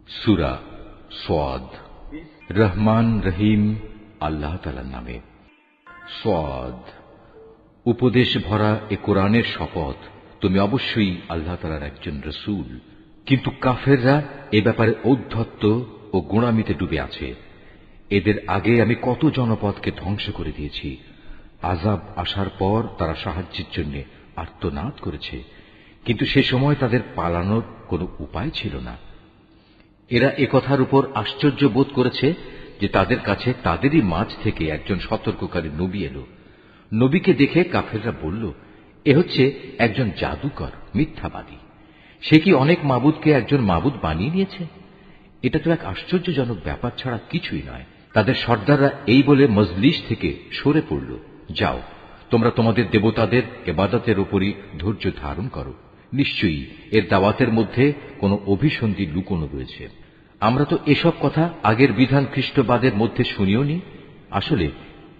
সূরা সাদ। রহমান রহিম আল্লাহ তাআলার নামে। সাদ। উপদেশ ভরা এ কোরআনের শপথ, তুমি অবশ্যই আল্লাহ তাআলার একজন রাসূল। কিন্তু কাফেররা এ ব্যাপারে ঔদ্ধত্য ও গোঁড়ামিতে ডুবে আছে। এদের আগে আমি কত জনপদকে ধ্বংস করে দিয়েছি। আযাব আসার পর তারা সাহায্যের জন্য আর্তনাদ করেছে, কিন্তু সে সময় তাদের পালানোর কোনো উপায় ছিল না। এরা একথার উপর আশ্চর্য বোধ করেছে যে তাদের কাছে তাদেরই মাঝ থেকে একজন সতর্ককারী নবী এলো। নবীকে দেখে কাফেররা বলল, এ হচ্ছে একজন জাদুকর, মিথ্যাবাদী। সে কি অনেক মাবুদকে একজন মাবুদ বানিয়ে নিয়েছে? এটা তো এক আশ্চর্যজনক ব্যাপার ছাড়া কিছুই নয়। তাদের সর্দাররা এই বলে মজলিস থেকে সরে পড়ল। যাও, তোমরা তোমাদের দেবতাদের ইবাদতের উপরই ধৈর্য ধারণ করো। নিশ্চয়ই এর দাওয়াতের মধ্যে কোনো অভিসন্ধি লুকোনো রয়েছে। আমরা তো এসব কথা আগের বিধান খ্রিস্টবাদের মধ্যে শুনিও নি। আসলে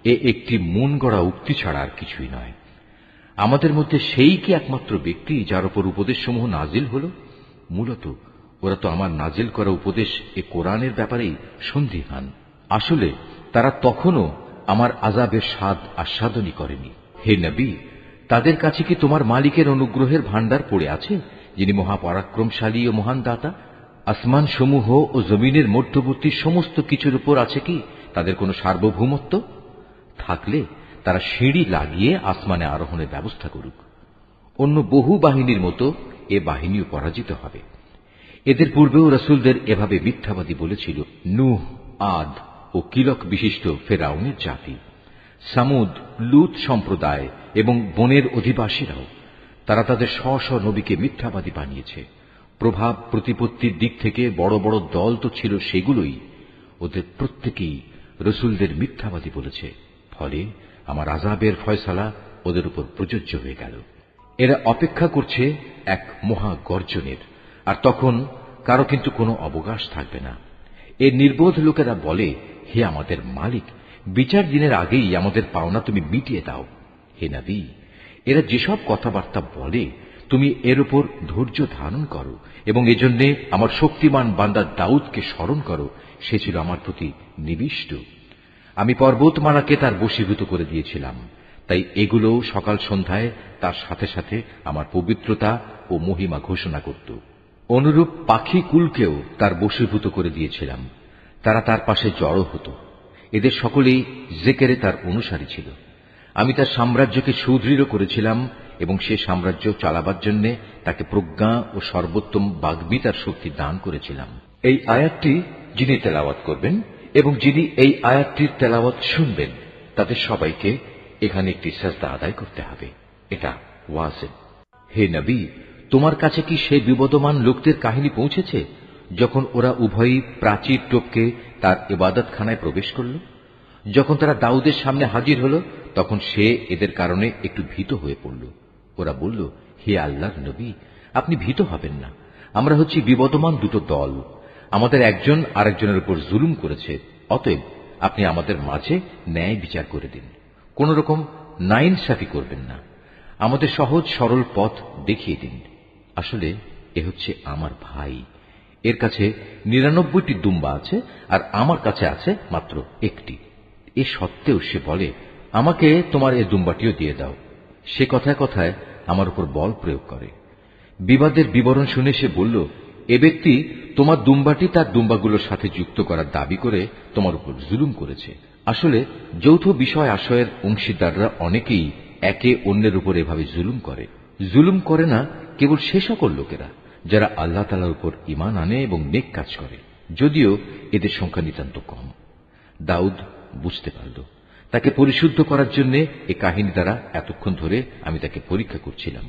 এ একটি মন গড়া উক্তি ছাড়া আর কিছুই নয়। আমাদের মধ্যে সেই কি একমাত্র ব্যক্তি যার উপর উপদেশসমূহ নাজিল হল? মূলত ওরা তো আমার নাজিল করা উপদেশ এ কোরআনের ব্যাপারেই সন্দিহান। আসলে তারা তখনও আমার আযাবের স্বাদ আস্বাদনই করেনি। হে নবী, তাদের কাছে কি তোমার মালিকের অনুগ্রহের ভাণ্ডার পড়ে আছে, যিনি মহাপরাক্রমশালী ও মহান দাতা? আসমান সমূহ ও জমিনের মধ্যবর্তী সমস্ত কিছুর উপর আছে কি তাদের কোনো সার্বভৌমত্ব? থাকলে তারা সিঁড়ি লাগিয়ে আসমানে আরোহণের ব্যবস্থা করুক। অন্য বহু বাহিনীর মতো এ বাহিনীও পরাজিত হবে। এদের পূর্বেও রাসূলদের এভাবে মিথ্যাবাদী বলেছিল নূহ, আদ ও কিলক বিশিষ্ট ফেরাউনের জাতি, সামুদ, লূত সম্প্রদায় এবং বনের অধিবাসীরাও। তারা তাদের স্ব স্ব নবীকে মিথ্যাবাদী বানিয়েছে। প্রভাব প্রতিপত্তির দিক থেকে বড় বড় দল তো ছিল সেগুলোই। ওদের প্রত্যেকেই রাসূলদের মিথ্যাবাদী বলেছে। ফলে আমার আযাবের ফয়সালা ওদের উপর প্রযোজ্য হয়ে গেল। এরা অপেক্ষা করছে এক মহা গর্জনের, আর তখন কারো কিন্তু কোনো অবকাশ থাকবে না। এর নির্বোধ লোকেরা বলে, হে আমাদের মালিক, বিচার দিনের আগেই আমাদের পাওনা তুমি মিটিয়ে দাও। হে নবী, এরা যেসব কথাবার্তা বলে তুমি এর উপর ধৈর্য ধারণ করো এবং এজন্য আমার শক্তিমান বান্দা দাউদকে স্মরণ করো। সে ছিল আমার প্রতি নিবিষ্ট। আমি পর্বতমালাকে তার বশীভূত করে দিয়েছিলাম, তাই এগুলো সকাল সন্ধ্যায় তার সাথে সাথে আমার পবিত্রতা ও মহিমা ঘোষণা করত। অনুরূপ পাখি কুলকেও তার বশীভূত করে দিয়েছিলাম, তারা তার পাশে জড়ো হতো। এদের সকলেই জিকিরে তার অনুসারী ছিল। আমি তার সাম্রাজ্যকে সুদৃঢ় করেছিলাম এবং সে সাম্রাজ্য চালাবার জন্য তাকে প্রজ্ঞা ও সর্বোত্তম বাগ্মিতার শক্তি দান করেছিলাম। এই আয়াতটি যিনি তেলাওয়াত করবেন এবং যিনি এই আয়াতটির তেলাওয়াত শুনবেন, তাদের সবাইকে এখানে একটি সাজদা আদায় করতে হবে। এটা ওয়াজিব। হে নবী, তোমার কাছে কি সেই বিবদমান লোকদের কাহিনী পৌঁছেছে যখন ওরা উভয়ই প্রাচীর টপকে তার ইবাদতখানায় প্রবেশ করল? যখন তারা দাউদের সামনে হাজির হল, তখন সে এদের কারণে একটু ভীত হয়ে পড়ল। ওরা বলল, হে আল্লাহর নবী, আপনি ভীত হবেন না। আমরা হচ্ছি বিবদমান দুটো দল। আমাদের একজন আরেকজনের উপর জুলুম করেছে, অতএব আপনি আমাদের মাঝে ন্যায় বিচার করে দিন। কোন রকম নাইনসাফি করবেন না। আমাদের সহজ সরল পথ দেখিয়ে দিন। আসলে এ হচ্ছে আমার ভাই। এর কাছে ৯৯টি দুম্বা আছে আর আমার কাছে আছে মাত্র একটি। এ সত্ত্বেও সে বলে, আমাকে তোমার এ দুম্বাটিও দিয়ে দাও। সে কথায় কথায় আমার উপর বল প্রয়োগ করে। বিবাদের বিবরণ শুনে সে বলল, এ ব্যক্তি তোমার দুম্বাটি তার দুম্বাগুলোর সাথে যুক্ত করার দাবি করে তোমার উপর জুলুম করেছে। আসলে যৌথ বিষয় আশয়ের অংশীদাররা অনেকেই একে অন্যের উপর এভাবে জুলুম করে। জুলুম করে না কেবল সে সকল লোকেরা যারা আল্লাহ তাআলার উপর ঈমান আনে এবং নেক কাজ করে, যদিও এদের সংখ্যা নিতান্ত কম। দাউদ বুঝতে পারল। তাকে পরিশুদ্ধ করার জন্য এ কাহিনী দ্বারা এতক্ষণ ধরে আমি তাকে পরীক্ষা করছিলাম।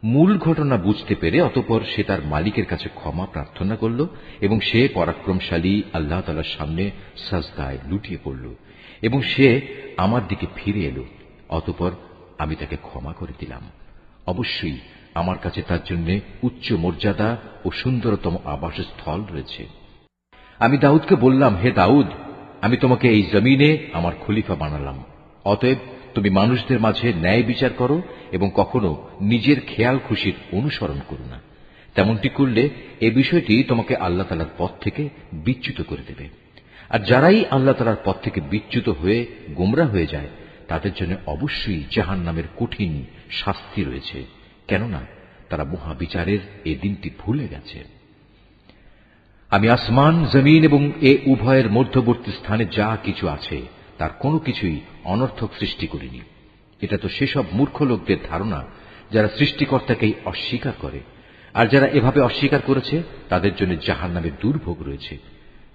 মূল ঘটনা বুঝতে পেরে অতঃপর সে তার মালিকের কাছে ক্ষমা প্রার্থনা করল এবং সে পরাক্রমশালী আল্লাহ তাআলার সামনে সাজদায় লুটিয়ে পড়ল এবং সে আমার দিকে ফিরে এলো। অতঃপর আমি তাকে ক্ষমা করে দিলাম। অবশ্যই আমার কাছে তার জন্য উচ্চ মর্যাদা ও সুন্দরতম আবাসস্থল রয়েছে। আমি দাউদকে বললাম, হে দাউদ, আমি তোমাকে এই জমিনে আমার খলিফা বানালাম। অতএব তুমি মানুষদের মাঝে ন্যায় বিচার করো এবং কখনো নিজের খেয়াল খুশির অনুসরণ করো না। তেমনটি করলে এ বিষয়টি তোমাকে আল্লাহ তাআলার পথ থেকে বিচ্যুত করে দেবে। আর যারাই আল্লাহ তাআলার পথ থেকে বিচ্যুত হয়ে গোমরা হয়ে যায় তাদের জন্য অবশ্যই জাহান্নামের কঠিন শাস্তি রয়েছে, কেননা তারা মহাবিচারের এই দিনটি ভুলে গেছে। আমি আসমান, জমিন এবং এ উভয়ের মধ্যবর্তী স্থানে যা কিছু আছে তার কোনো কিছুই অনর্থক সৃষ্টি করিনি। এটা তো সেসব মূর্খ লোকদের ধারণা যারা সৃষ্টিকর্তাকেই অস্বীকার করে, আর যারা এভাবে অস্বীকার করেছে তাদের জন্য জাহান্নামের দুর্ভোগ রয়েছে।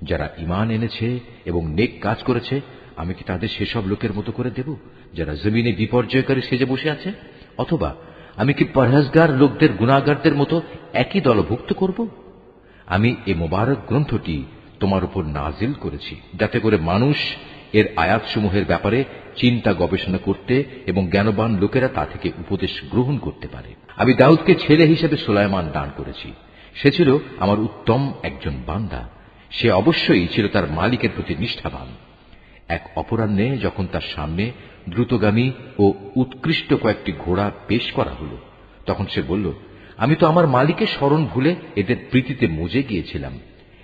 যারা ঈমান এনেছে এবং নেক কাজ করেছে, আমি কি তাদের সেসব লোকের মতো করে দেব যারা জমিনে বিপর্যয়কারী সেজে বসে আছে? অথবা আমি কি পরহেজগার লোকদের গুনাহগারদের মতো একই দলভুক্ত করব? আমি এ মোবারক গ্রন্থটি তোমার উপর নাজিল করেছি যাতে করে মানুষ এর আয়াতসমূহের ব্যাপারে চিন্তা গবেষণা করতে এবং জ্ঞানবান লোকেরা তা থেকে উপদেশ গ্রহণ করতে পারে। আমি দাউদকে ছেলে হিসেবে সুলাইমান দান করেছি। সে ছিল আমার উত্তম একজন বান্দা। সে অবশ্যই ছিল তার মালিকের প্রতি নিষ্ঠাবান। এক অপরাহ্নে যখন তার সামনে দ্রুতগামী ও উৎকৃষ্ট কয়েকটি ঘোড়া পেশ করা হল, তখন সে বলল, আমি তো আমার মালিকের স্মরণ ভুলে এদের প্রীতিতে মজে গিয়েছিলাম।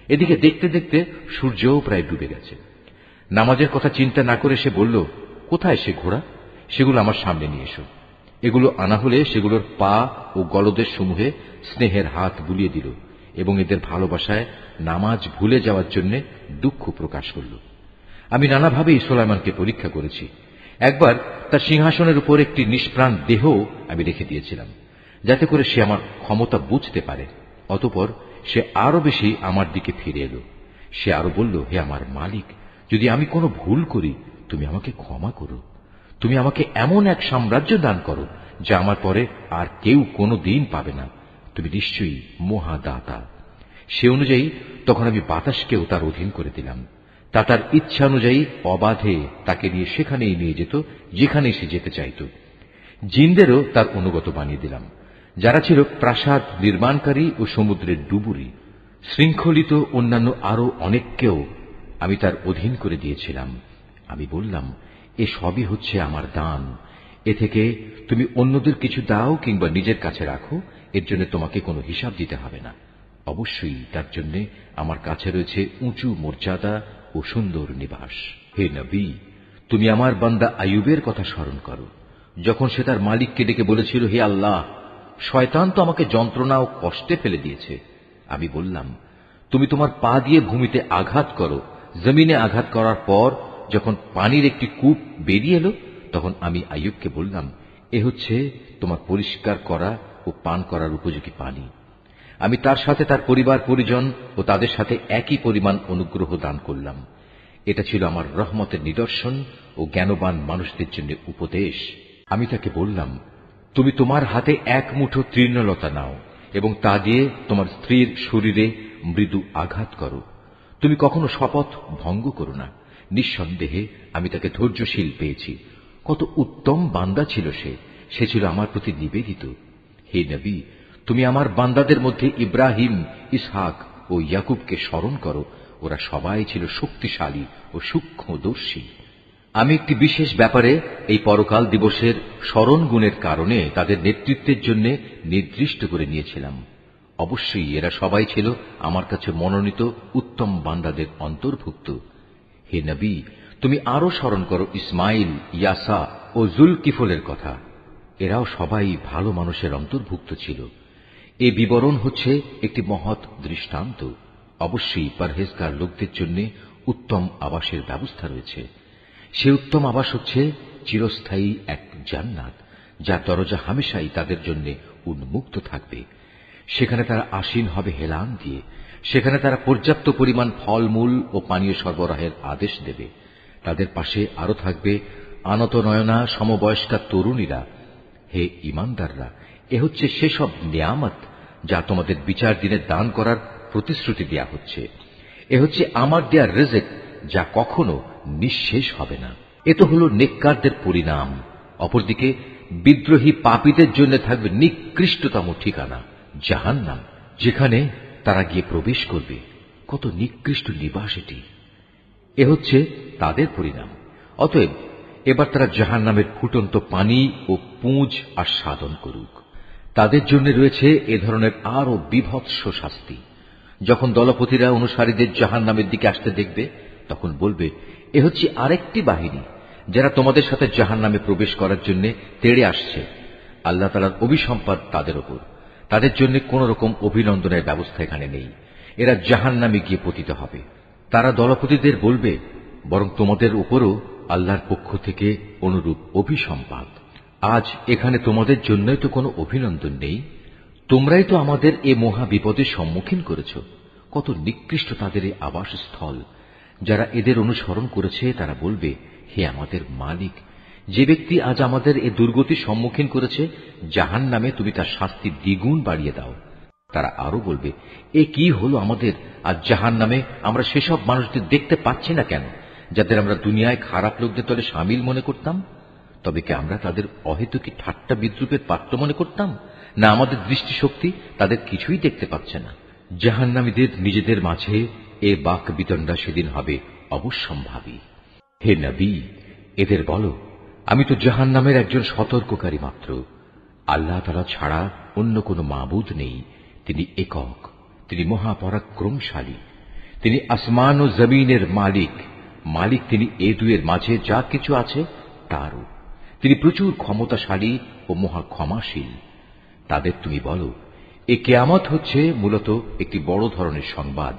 এদিকে দেখতে দেখতে সূর্যও প্রায় ডুবে গেছে। নামাজের কথা চিন্তা না করে সে বলল, কোথায় সে ঘোড়া? সেগুলো আমার সামনে নিয়ে এসো। এগুলো আনা হলে সেগুলোর পা ও গলদেশ সমূহে স্নেহের হাত বুলিয়ে দিল এবং এদের ভালোবাসায় নামাজ ভুলে যাওয়ার জন্য দুঃখ প্রকাশ করল। আমি নানাভাবে সুলাইমানকে পরীক্ষা করেছি। একবার তার সিংহাসনের উপর একটি নিষ্প্রাণ দেহ আমি রেখে দিয়েছিলাম, যাতে করে সে আমার ক্ষমতা বুঝতে পারে। অতঃপর সে আরো বেশি আমার দিকে ফিরে এলো। সে আরো বলল, হে আমার মালিক, যদি আমি কোনো ভুল করি তুমি আমাকে ক্ষমা করো। তুমি আমাকে এমন এক সাম্রাজ্য দান করো যা আমার পরে আর কেউ কোনো দিন পাবে না। তুমি নিশ্চয়ই মহাদাতা। সে অনুযায়ী তখন আমি বাতাসকেও তার অধীন করে দিলাম। তা তার ইচ্ছা অনুযায়ী অবাধে তাকে নিয়ে সেখানেই নিয়ে যেত যেখানে সে যেতে চাইত। জিনদেরও তার অনুগত বানিয়ে দিলাম, যারা ছিল প্রাসাদ নির্মাণকারী ও সমুদ্রের ডুবুরি। শৃঙ্খলিত অন্যান্য আরো অনেককেও আমি তার অধীন করে দিয়েছিলাম। আমি বললাম, এ সবই হচ্ছে আমার দান। এ থেকে তুমি অন্যদের কিছু দাও কিংবা নিজের কাছে রাখো, এর জন্য তোমাকে কোনো হিসাব দিতে হবে না। অবশ্যই তার জন্য আমার কাছে রয়েছে উঁচু মর্যাদা ও সুন্দর নিবাস। হে নবী, তুমি আমার বান্দা আইয়ুবের কথা স্মরণ করো, যখন সে তার মালিককে ডেকে বলেছিল, হে আল্লাহ, শয়তান তো আমাকে যন্ত্রণা ও কষ্টে ফেলে দিয়েছে। আমি বললাম, তুমি তোমার পা দিয়ে ভূমিতে আঘাত করো। জমিনে আঘাত করার পর যখন পানির একটি কূপ বেরিয়ে এলো, তখন আমি আইয়ুবকে বললাম, এ হচ্ছে তোমার পরিষ্কার করা ও পান করার উপযোগী পানি। আমি তার সাথে তার পরিবার পরিজন ও তাদের সাথে একই পরিমাণ অনুগ্রহ দান করলাম। এটা ছিল আমার রহমতের নিদর্শন ও জ্ঞানবান মানুষদের জন্য উপদেশ। আমি তাকে বললাম, তুমি তোমার হাতে এক মুঠো তৃণলতা নাও এবং তা দিয়ে তোমার স্ত্রীর শরীরে মৃদু আঘাত করো। তুমি কখনো শপথ ভঙ্গ করো না। নিঃসন্দেহে আমি তাকে ধৈর্যশীল পেয়েছি। কত উত্তম বান্দা ছিল সে। সে ছিল আমার প্রতি নিবেদিত। হে নবী, তুমি আমার বান্দাদের মধ্যে ইব্রাহিম, ইসহাক ও ইয়াকুবকে স্মরণ করো। ওরা সবাই ছিল শক্তিশালী ও সূক্ষ্মদর্শী। আমি একটি বিশেষ ব্যাপারে এই পরকাল দিবসের স্মরণ গুণের কারণে তাদের নেতৃত্বের জন্য নির্দিষ্ট করে নিয়েছিলাম। অবশ্যই এরা সবাই ছিল আমার কাছে মনোনীত উত্তম বান্দাদের অন্তর্ভুক্ত। হে নবী, তুমি আরো স্মরণ করো ইসমাইল, ইয়াসা ও জুলকিফলের কথা। এরাও সবাই ভালো মানুষের অন্তর্ভুক্ত ছিল। এ বিবরণ হচ্ছে একটি মহৎ দৃষ্টান্ত। অবশ্যই পরহেজগার লোকদের জন্য উত্তম আবাসের ব্যবস্থা রয়েছে। সে উত্তম আবাস হচ্ছে চিরস্থায়ী এক জান্নাত, যার দরজা হামেশাই তাদের জন্য উন্মুক্ত থাকবে। সেখানে তারা আসীন হবে হেলান দিয়ে। সেখানে তারা পর্যাপ্ত পরিমাণ ফলমূল ও পানীয় সরবরাহের আদেশ দেবে। তাদের পাশে আরো থাকবে আনত নয়না সমবয়স্কা তরুণীরা। হে ঈমানদাররা, এ হচ্ছে সেসব নিয়ামত যা তোমাদের বিচার দিনে দান করার প্রতিশ্রুতি দেয়া হচ্ছে। এ হচ্ছে আমার দেয়া রিজক, যা কখনো নিঃশেষ হবে না। এ তো হল নেককারদের পরিণাম। অপরদিকে বিদ্রোহী পাপীদের জন্য থাকবে নিকৃষ্টতম ঠিকানা, জাহান্নাম, যেখানে তারা গিয়ে প্রবেশ করবে। কত নিকৃষ্ট নিবাস এটি! এ হচ্ছে তাদের পরিণাম। অতএব এবার তারা জাহান্নামের ফুটন্ত পানি ও পুঁজ আস্বাদন করুক। তাদের জন্য রয়েছে এ ধরনের আরো বিভৎস শাস্তি। যখন দলপতিরা অনুসারীদের জাহান্নামের দিকে আসতে দেখবে, তখন বলবে, এ হচ্ছে আরেকটি বাহিনী যারা তোমাদের সাথে জাহান্নামে প্রবেশ করার জন্য তেড়ে আসছে। আল্লাহ তাআলার অভিসম্পাদ তাদের ওপর। তাদের জন্য কোন রকম অভিনন্দনের ব্যবস্থা এখানে নেই। এরা জাহান্নামে গিয়ে পতিত হবে। তারা দলপতিদের বলবে, বরং তোমাদের উপরও আল্লাহর পক্ষ থেকে অনুরূপ অভিসম্পাদ। আজ এখানে তোমাদের জন্যই তো কোনো অভিনন্দন নেই। তোমরাই তো আমাদের এ মহা বিপদের সম্মুখীন করেছ। কত নিকৃষ্ট তাদের এই আবাসস্থল। যারা এদের অনুসরণ করেছে তারা বলবে, হে আমাদের মালিক, যে ব্যক্তি আজ আমাদের এ দুর্গতির সম্মুখীন করেছে, জাহান্নামে তুমি তার শাস্তি দ্বিগুণ বাড়িয়ে দাও। তারা আরো বলবে, এ কি হলো আমাদের, আজ জাহান্নামে আমরা সেসব মানুষদের দেখতে পাচ্ছি না কেন, যাদের আমরা দুনিয়ায় খারাপ লোকদের দলে সামিল মনে করতাম? তবে কি আমরা তাদের অহেতুকি ঠাট্টা বিদ্রুপের পাত্র মনে করতাম? না আমাদের দৃষ্টিশক্তি তাদের কিছুই দেখতে পাচ্ছে না? জাহান্নামীদের নিজেদের মাঝে এ বাক বিতণ্ডা সেদিন হবে অবশ্যম্ভাবী। হে নবী, এদের বলো, আমি তো জাহান্নামের একজন সতর্ককারী মাত্র। আল্লাহ তাআলা ছাড়া অন্য কোনো মাবুদ নেই। তিনি একক, তিনি মহাপরাক্রমশালী। তিনি আসমান ও জমিনের মালিক। মালিক তিনি এ দুয়ের মাঝে যা কিছু আছে তারও। তিনি প্রচুর ক্ষমতাশালী ও মহা ক্ষমাশীল। তাদের তুমি বলো, এ কিয়ামত হচ্ছে মূলত একটি বড় ধরনের সংবাদ,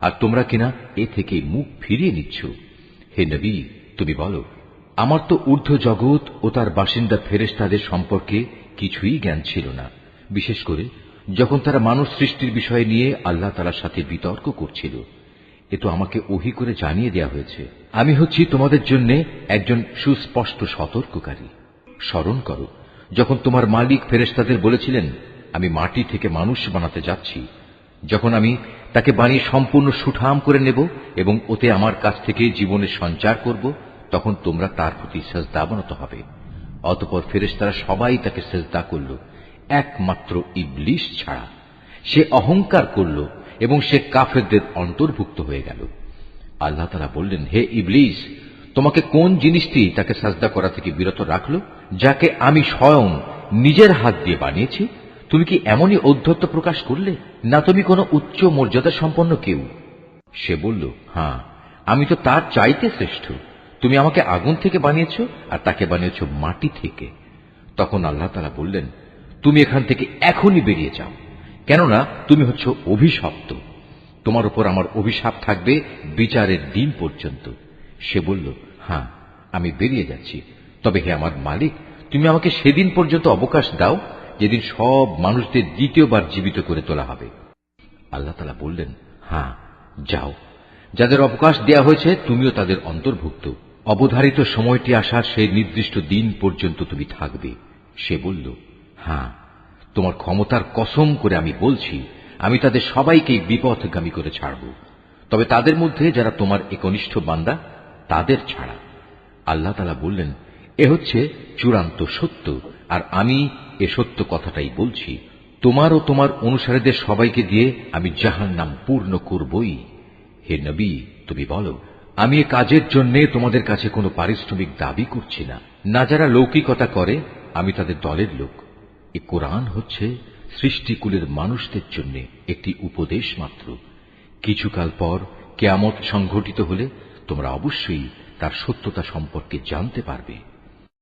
আর তোমরা কিনা এ থেকে মুখ ফিরিয়ে নিচ্ছ। হে নবী, তুমি বলো, আমার তো ঊর্ধ্ব জগৎ ও তার বাসিন্দা ফেরেশতাদের সম্পর্কে কিছুই জ্ঞান ছিল না, বিশেষ করে যখন তারা মানুষ সৃষ্টির বিষয় নিয়ে আল্লাহ তাআলার সাথে বিতর্ক করছিল। এ তো আমাকে ওহী করে জানিয়ে দেয়া হয়েছে। আমি হচ্ছি তোমাদের জন্য একজন সুস্পষ্ট সতর্ককারী। স্মরণ করো, যখন তোমার মালিক ফেরেশতাদের বলেছিলেন, আমি মাটি থেকে মানুষ বানাতে যাচ্ছি। যখন আমি তাকে বানিয়ে সম্পূর্ণ সুঠাম করে নেব এবং ওতে আমার কাছ থেকে জীবনের সঞ্চার করব, তখন তোমরা তার প্রতি সিজদা অবনত হবে। অতঃপর ফেরেশতারা সবাই তাকে সিজদা করল, একমাত্র ইবলিস ছাড়া। সে অহংকার করল এবং সে কাফেরদের অন্তর্ভুক্ত হয়ে গেল। আল্লাহ তাআলা বললেন, হে ইবলিস, তোমাকে কোন জিনিসটি তাকে সিজদা করা থেকে বিরত রাখল, যাকে আমি স্বয়ং নিজের হাত দিয়ে বানিয়েছি? তুমি কি এমনই ঔদ্ধত্য প্রকাশ করলে? না তুমি কোনো উচ্চ মর্যাদা সম্পন্ন কেউ? সে বলল, হ্যাঁ, আমি তো তার চাইতে শ্রেষ্ঠ। তুমি আমাকে আগুন থেকে বানিয়েছ আর তাকে বানিয়েছ মাটি থেকে। তখন আল্লাহ তাআলা বললেন, তুমি এখান থেকে এখনই বেরিয়ে যাও, কেননা তুমি হচ্ছ অভিশপ্ত। তোমার উপর আমার অভিশাপ থাকবে বিচারের দিন পর্যন্ত। সে বলল, হ্যাঁ, আমি বেরিয়ে যাচ্ছি। তবে হে আমার মালিক, তুমি আমাকে সেদিন পর্যন্ত অবকাশ দাও যেদিন সব মানুষদের দ্বিতীয়বার জীবিত করে তোলা হবে। আল্লাহ তাআলা বললেন, হ্যাঁ, যাও। যাদের অবকাশ দেয়া হয়েছে তুমিও তাদের অন্তর্ভুক্ত। অবধারিত সময়টি আসার সেই নির্দিষ্ট দিন পর্যন্ত তুমি থাকবে। সে বলল, হ্যাঁ, তোমার ক্ষমতার কসম করে আমি বলছি, আমি তাদের সবাইকেই বিপথগামী করে ছাড়ব, তবে তাদের মধ্যে যারা তোমার একনিষ্ঠ বান্দা তাদের ছাড়া। আল্লাহ তাআলা বললেন, এ হচ্ছে চূড়ান্ত সত্য, আর আমি এ সত্য কথাটাই বলছি। তোমার ও তোমার অনুসারীদের সবাইকে দিয়ে আমি জাহান্নাম পূর্ণ করবই। হে নবী, তুমি বলো, আমি এ কাজের জন্য তোমাদের কাছে কোনো পারিশ্রমিক দাবি করছি না। না যারা লৌকিকতা করে, আমি তাদের দলের লোক। এ কোরআন হচ্ছে সৃষ্টিকুলের মানুষদের জন্য একটি উপদেশ মাত্র। কিছুকাল পর কিয়ামত সংঘটিত হলে তোমরা অবশ্যই তার সত্যতা সম্পর্কে জানতে পারবে।